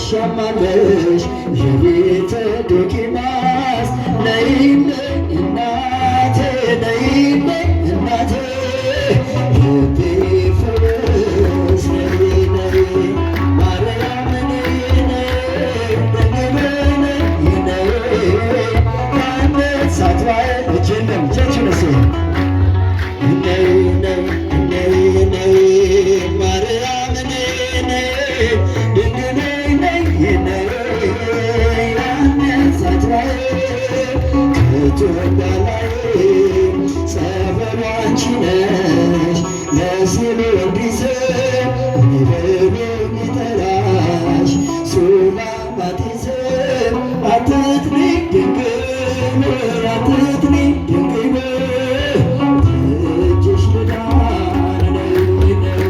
ሻማለሽ የቤተ ዶኪማስ ነይልኝ እናቴ ነይልኝ እናቴ ልቤ ፈወስ ነይ ነይ ማርያም ነይ ነይ ደንግል ነይ ነይ ካነሳት ባይ እጅንም ቸችነስ ነይ ነይ ነይ ነይ ማርያም ነይ ነይ ድንግል ጸበሉ አንቺ ነሽ ለስሜ እንዲዘ ሚበሉ ሚጠራሽ ሱላማቲዘ አትጥሪ ድንግል አትጥሪ ድንግል እጅሽ ልዳን ነይ ነይ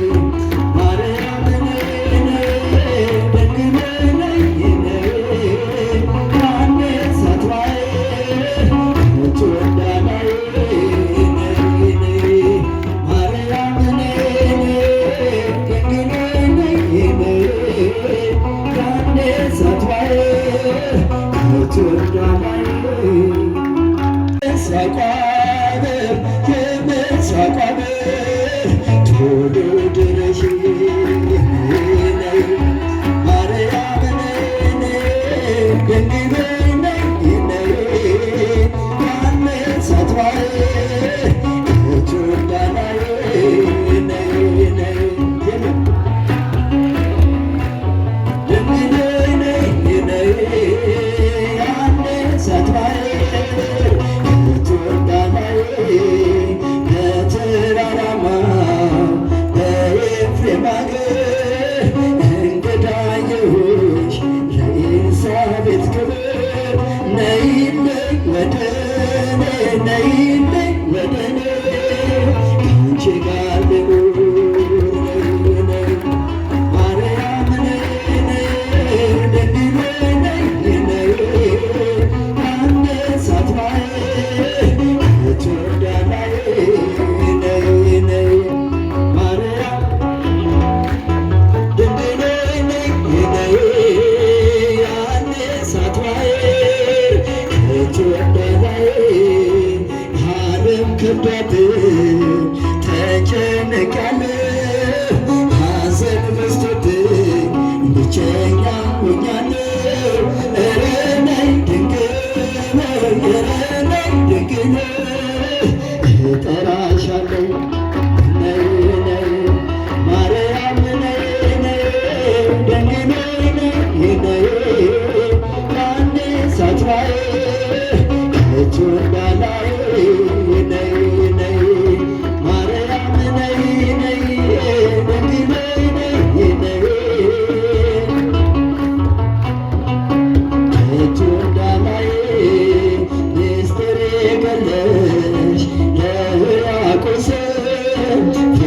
ማርያም ነይ ነይ ድንግል ነይ ነይ ካነሳት ባይ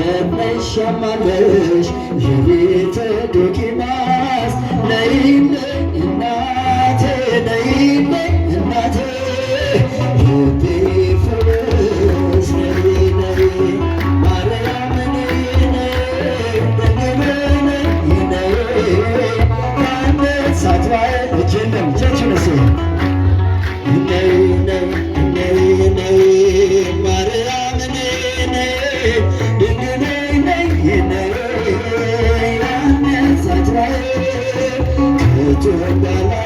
የምትሻማለሽ የቤተ ዶኪማስ ነይልኝ እናቴ ነይልኝ እናቴ ልቤ ፈወስ ነይ ነይ ማርያም ነይ ነይ ደግመህ ነይ ነይ ከአንበሳት በዓል እጅ የለም እጃችሁ ነሱ ነይ ነይ ነይ ነይ ማርያም ነይ ነይ ድንግል ነይ ነይ ከአንበሳት በዓል ከኢትዮጵያ